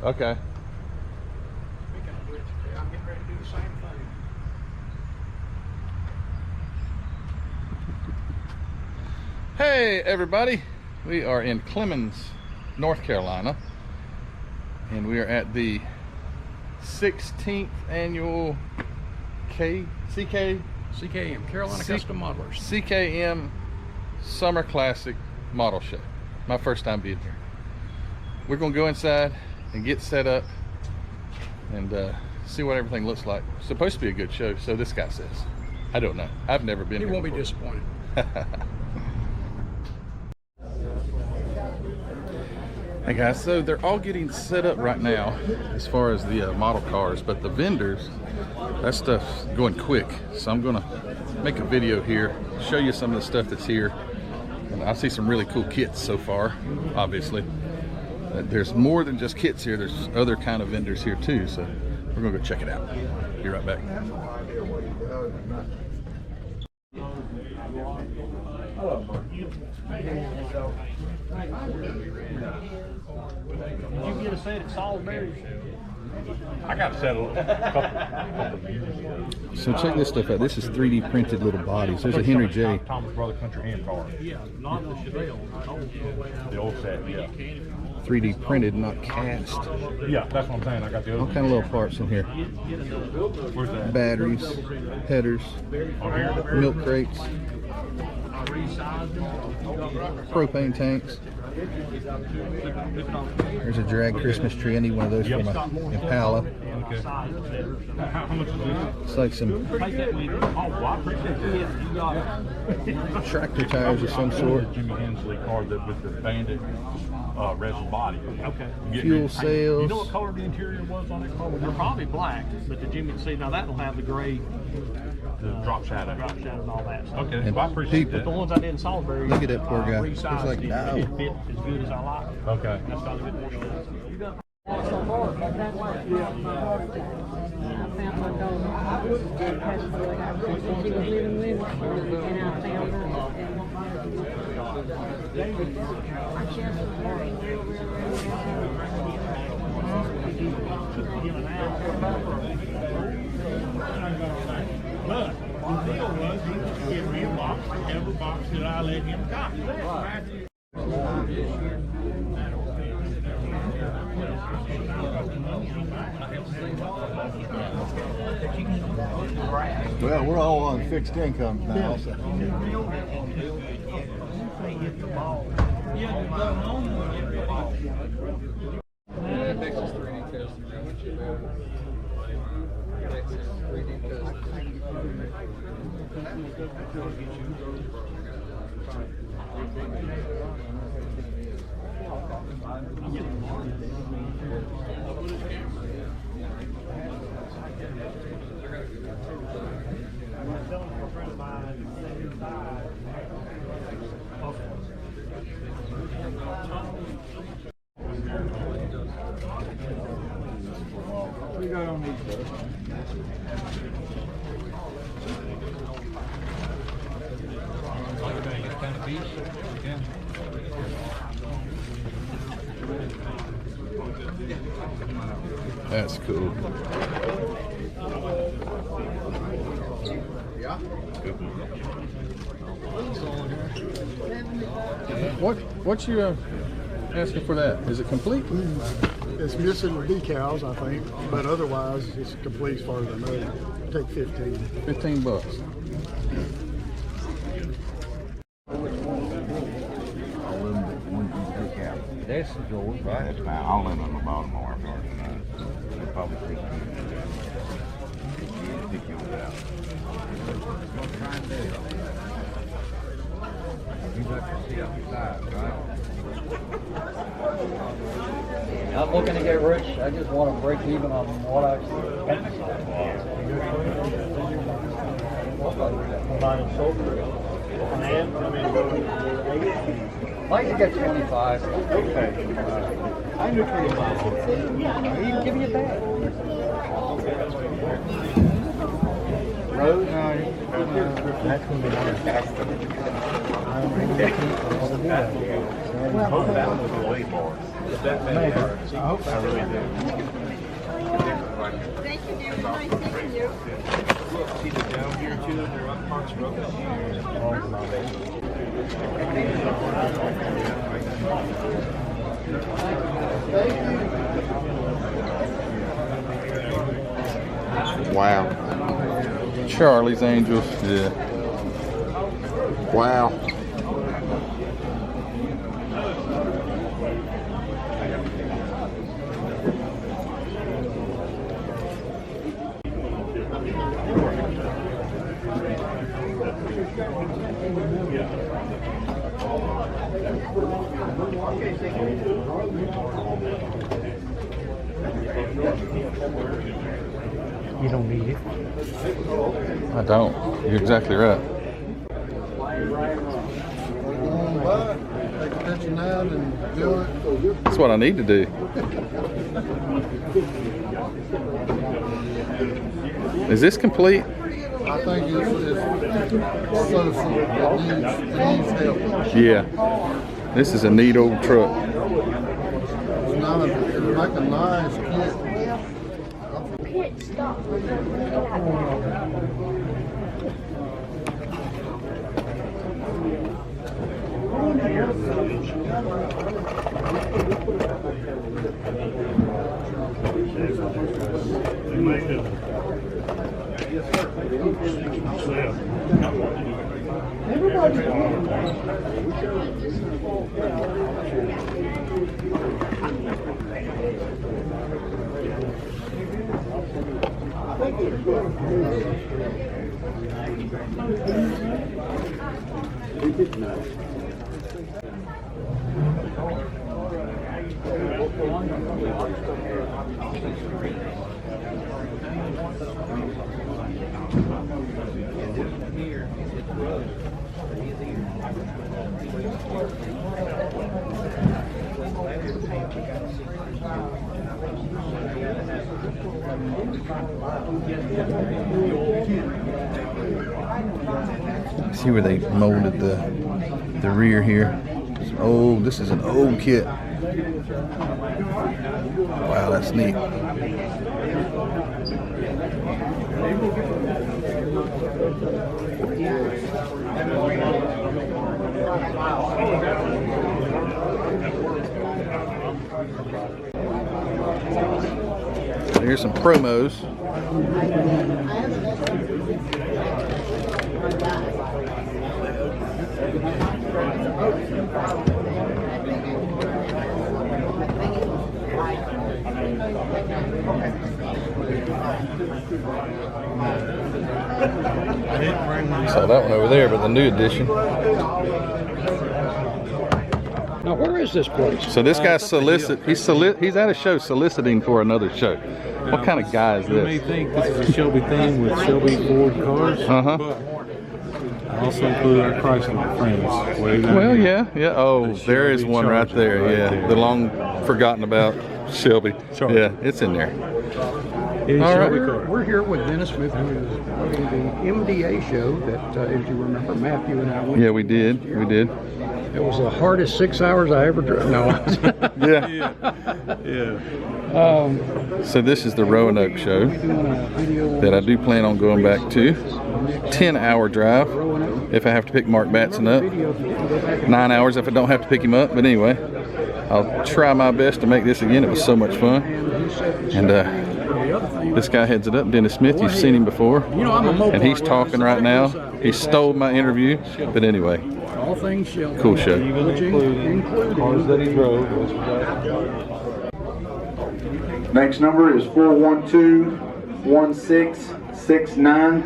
Okay. I'm getting ready to do the same thing. Hey everybody, we are in Clemens, North Carolina, and we are at the 16th annual CKM, Carolina Custom Modelers. CKM Summer Classic Model Show. My first time being here. We're gonna go inside and get set up and see what everything looks like. It's supposed to be a good show, so this guy says. I don't know. I've never been here. You won't before. be disappointed. Hey guys, so they're all getting set up right now as far as the model cars, but the vendors, that stuff's going quick. So I'm gonna make a video here, show you some of the stuff that's here. And I see some really cool kits so far, obviously. There's more than just kits here, there's other kind of vendors here too, so we're gonna go check it out. Be right back. You get a set at Salisbury? I got to settle a couple. So check this stuff out. This is 3D printed little bodies. There's a Henry J. Thomas Brother Country Hand car. Yeah, not the Chevelle. The old set, yeah. 3D printed, not cast. Yeah, that's what I'm saying. I got the other All kind of little parts in here. Where's that? Batteries, headers, milk crates, propane tanks. There's a drag Christmas tree. I need one of those for my Impala. Okay. How much is this? It's like some Oh, well, I appreciate that. tractor tires of some sort. The Jimmy Hensley car that with the banded resin body. Okay. Fuel cells. You know what color the interior was on that car? They're probably black, but the Jimmy, see, now that'll have the gray The drop shadow. drop shadow and all that stuff. Okay, And well, I appreciate people- The that. ones I did in Salisbury, Look at that poor guy. He's resized like, it. no. It fit as good as I like. Okay. That's got a bit more stuff. But the deal was he was giving me a box for every box that I let him copy. Well, we're all on fixed income now. So. We got on these. That's cool. What you asking for that? Is it complete? It's missing the decals, I think, but otherwise it's complete as far as I know. Take 15. 15 bucks. This is yours, right? That's fine. I'll land on the bottom of our car tonight. They'll probably stick yours out. You got to see up the side, right? I'm looking to get rich. I just want to break even on what I spent so far. Buying soda. I'd like to get 25. Okay. I knew 25. He can give you a bag. road? That's going to be hard. Thank you, dear. Nice seeing you. Wow. Charlie's Angels. Yeah. Wow. You don't need it. I don't. You're exactly right. Take a picture now and do it. That's what I need to do. Is this complete? I think it's close. It needs help. Yeah. This is a neat old truck. It's not it'll make a nice kit. Pit stop. See where they molded the rear here. Oh, this is an old kit. Wow, that's neat. Here's some promos. Saw that one over there, but the new edition. Now, where is this place? So this guy's he's at a show soliciting for another show. What kind of guy is You may this? think this is a Shelby thing with Shelby Ford cars, Uh-huh. but I also include our Chrysler friends. Way down Well, here. yeah. Oh, The there is Shelby one right Charger there. right Yeah, there. the long forgotten about Shelby. Charger. Yeah, it's in there. It's All Shelby right. car. We're here with Dennis Smith, who is running the MDA show that, as you remember, Matthew and I went Yeah, to we did. last year. We did. It was the hardest 6 hours I ever drove. No. Yeah. Yeah. So this is the Roanoke show Doing a video that I do plan on going back to. 10-hour drive if I have to pick Mark Batson up. 9 hours if I don't have to pick him up. But anyway, I'll try my best to make this again. It was so much fun. And this guy heads it up, Dennis Smith. You've seen him before. And he's talking right now. He stole my interview. But anyway, all things Shelby. cool show. Even including cars that he drove. Next number is 412-1669.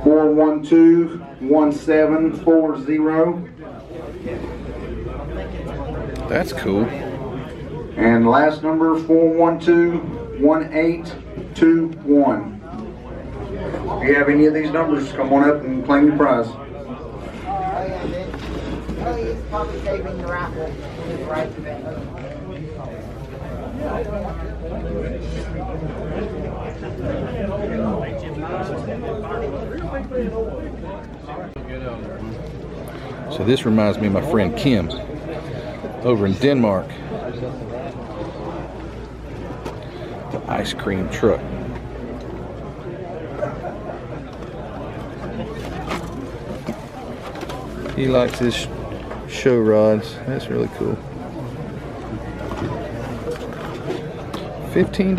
412-1740. That's cool. And last number 412-1821. If you have any of these numbers, come on up and claim your prize. Oh, he's probably saving the raffle. He's right there. So this reminds me of my friend Kim over in Denmark. The ice cream truck. He likes his show rods. That's really cool. $15.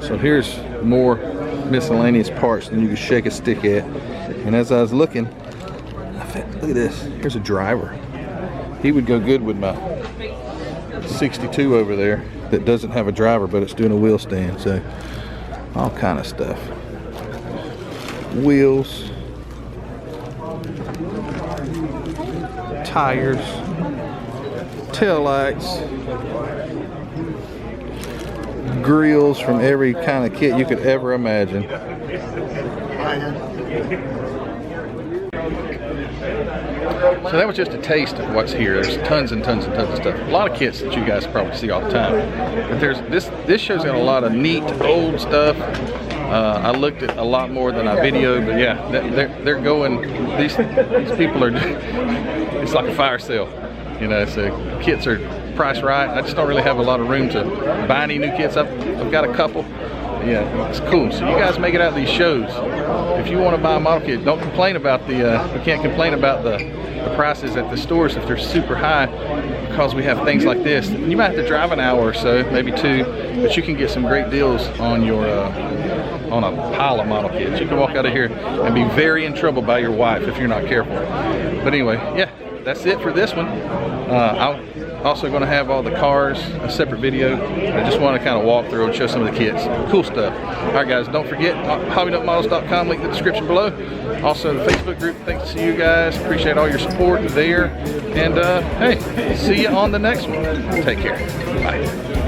So here's more miscellaneous parts than you can shake a stick at. And as I was looking, look at this. Here's a driver. He would go good with my 62 over there that doesn't have a driver, but it's doing a wheel stand. So all kind of stuff. Wheels, tires, tail lights, grills from every kind of kit you could ever imagine. So that was just a taste of what's here. There's tons and tons and tons of stuff. A lot of kits that you guys probably see all the time. But there's this show's got a lot of neat old stuff. I looked at a lot more than I videoed, but yeah, they're going. These people are. It's like a fire sale, you know. So kits are priced right. I just don't really have a lot of room to buy any new kits. I've got a couple. Yeah, it's cool. So you guys make it out of these shows. If you want to buy a model kit, don't complain about the. We can't complain about the prices at the stores if they're super high, because we have things like this. You might have to drive an hour or so, maybe 2, but you can get some great deals on your on a pile of model kits. You can walk out of here and be very in trouble by your wife if you're not careful. But anyway, yeah, that's it for this one. I'm also going to have all the cars, a separate video. I just want to kind of walk through and show some of the kits. Cool stuff. All right, guys, don't forget, hobbynutmodels.com, link in the description below. Also, the Facebook group. Thanks to you guys. Appreciate all your support there. And, hey, see you on the next one. Take care. Bye.